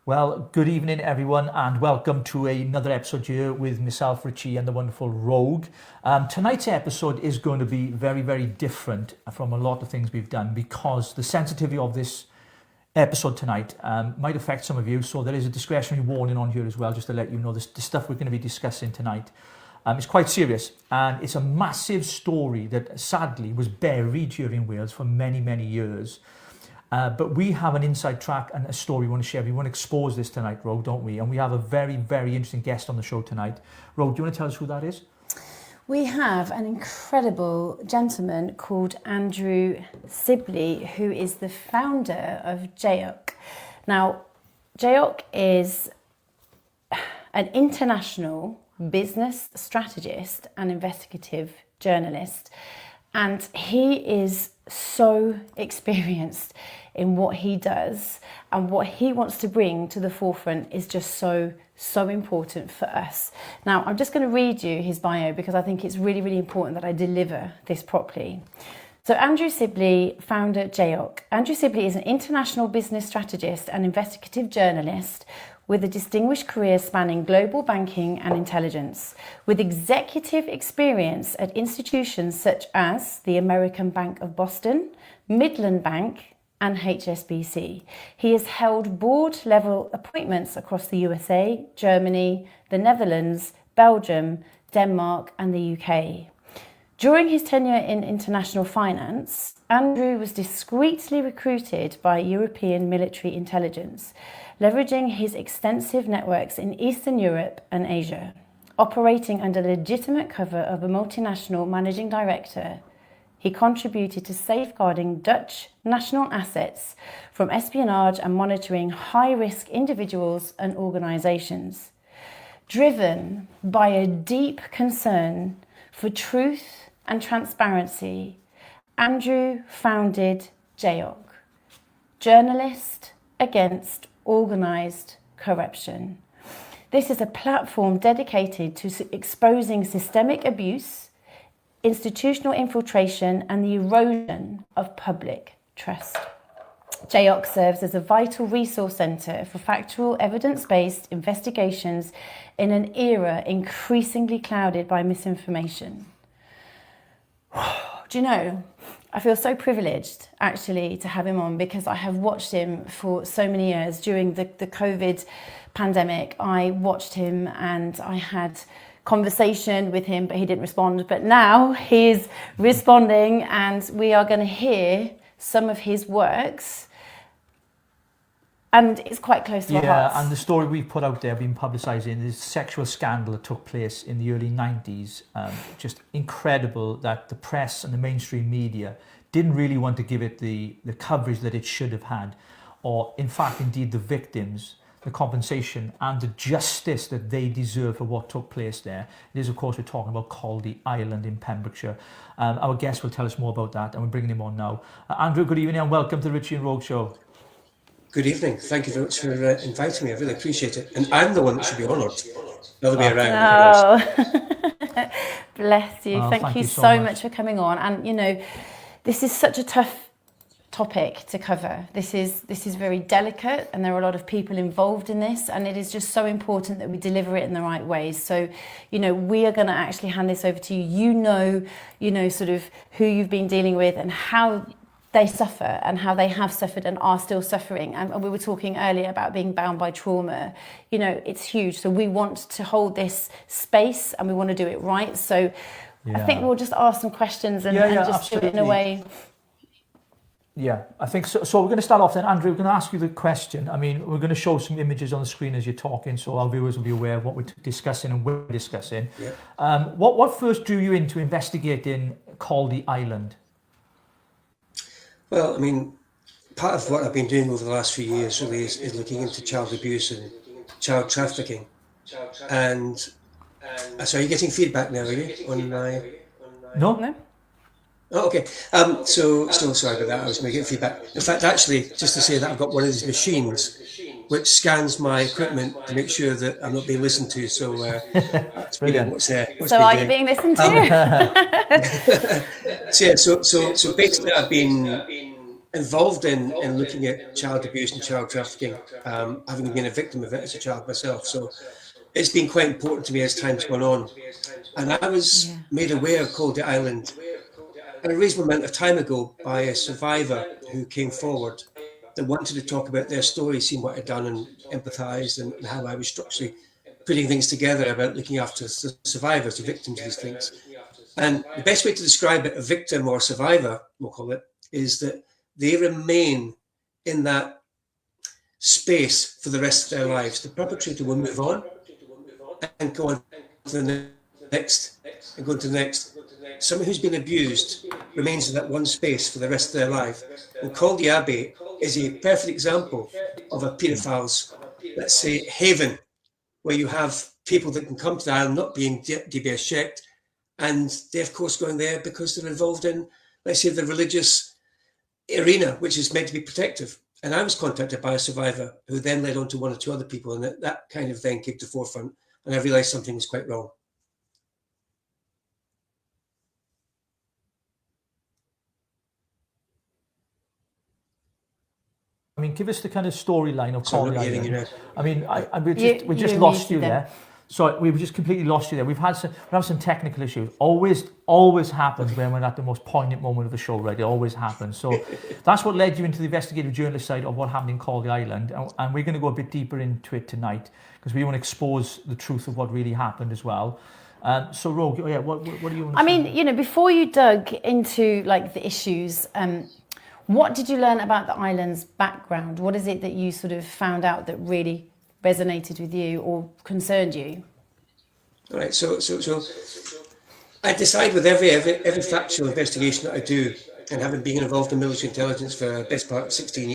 Well, good evening, everyone, and welcome to another episode here with myself, Richie, and the wonderful Rogue. Tonight's episode is going to be very, very different from a lot of things we've done because the sensitivity of this episode tonight might affect some of you, so there is a discretionary warning on here as well, just to let you know the stuff we're going to be discussing tonight. It's quite serious, and it's a massive story that sadly was buried here in Wales for many, many years. But we have an inside track and a story we want to share. We want to expose this tonight, Ro, don't we? And we have a very, very interesting guest on the show tonight. Ro, do you want to tell us who that is? We have an incredible gentleman called Andrew Sibli, who is the founder of JOC. Now, JOC is an international business strategist and investigative journalist. And he is so experienced in what he does, and what he wants to bring to the forefront is just so important for us. Now, I'm just going to read you his bio because I think it's really, really important that I deliver this properly. So Andrew Sibli, founder JOC. Andrew Sibli is an international business strategist and investigative journalist with a distinguished career spanning global banking and intelligence, with executive experience at institutions such as the American Bank of Boston, Midland Bank, and HSBC. He has held board-level appointments across the USA, Germany, the Netherlands, Belgium, Denmark, and the UK. During his tenure in international finance, Andrew was discreetly recruited by European military intelligence, leveraging his extensive networks in Eastern Europe and Asia. Operating under legitimate cover of a multinational managing director, he contributed to safeguarding Dutch national assets from espionage and monitoring high-risk individuals and organisations. Driven by a deep concern for truth and transparency, Andrew founded JOC, Journalist Against Organised Corruption. This is a platform dedicated to exposing systemic abuse, institutional infiltration, and the erosion of public trust. JOC serves as a vital resource centre for factual, evidence-based investigations in an era increasingly clouded by misinformation. Do you know, I feel so privileged actually to have him on because I have watched him for so many years. During the COVID pandemic, I watched him and I had conversation with him, but he didn't respond. But now he's responding, and we are going to hear some of his works. And it's quite close to our hearts. Yeah, and the story we've put out there, been publicising, is sexual scandal that took place in the early 90s. Just incredible that the press and the mainstream media didn't really want to give it the coverage that it should have had, or in fact, indeed, the victims, the compensation and the justice that they deserve for what took place there. It is, of course, we're talking about Caldey Island in Pembrokeshire. Our guest will tell us more about that, and we're bringing him on now. Andrew, good evening and welcome to the Richie and Rogue Show. Good evening. Thank you very much for inviting me. I really appreciate it. And I'm the one that should be honoured. The other way around. Oh. Bless you. Thank you so much for coming on. And, you know, this is such a tough topic to cover. This is very delicate, and there are a lot of people involved in this, and it is just so important that we deliver it in the right ways. So, you know, we are going to actually hand this over to you. You know, sort of who you've been dealing with and how they suffer and how they have suffered and are still suffering. And we were talking earlier about being bound by trauma. You know, it's huge. So we want to hold this space and we want to do it right. So I think we'll just ask some questions and just absolutely. Do it in a way. Yeah, I think so. So we're going to start off then. Andrew, we're going to ask you the question. I mean, we're going to show some images on the screen as you're talking, so our viewers will be aware of what we're discussing and we're discussing. Yeah. What first drew you into investigating Caldey Island? Well, I mean, part of what I've been doing over the last few years really is looking into child abuse and child trafficking. And so are you getting feedback now, really? No. Oh, okay. So sorry about that. I was going to get feedback. In fact, actually, just to say that I've got one of these machines which scans my equipment to make sure that I'm not being listened to. So that's brilliant. What's are you being listened to? So basically, I've been involved in looking at child abuse and child trafficking, having been a victim of it as a child myself. So it's been quite important to me as time's gone on. And I was made aware of Caldey Island a reasonable amount of time ago by a survivor who came forward that wanted to talk about their story, seeing what I'd done and empathised, and how I was structurally putting things together about looking after the survivors, the victims of these things. And the best way to describe it, a victim or survivor, we'll call it, is that they remain in that space for the rest of their lives. The perpetrator will move on and go on to the next and go to the next. Someone who's been abused remains in that one space for the rest of their life. And Caldey Abbey is a perfect example of a paedophile's, let's say, haven, where you have people that can come to the island not being DBS checked, and they're of course going there because they're involved in, let's say, the religious arena, which is meant to be protective. And I was contacted by a survivor who then led on to one or two other people, and that kind of then came to the forefront, and I realised something was quite wrong. I mean, give us the kind of storyline of So I'm Caldey not hearing you Island. now. I mean, we just lost you there. So we've just completely lost you there. We have some technical issues. Always happens when we're at the most poignant moment of the show, right? It always happens. So that's what led you into the investigative journalist side of what happened in Caldey Island. And we're going to go a bit deeper into it tonight because we want to expose the truth of what really happened as well. So Rogue, what do you want to say? I mean, before you dug into like the issues, what did you learn about the island's background? What is it that you sort of found out that really resonated with you or concerned you? All right, so I decide with every factual investigation that I do, and having been involved in military intelligence for the best part of 16 years,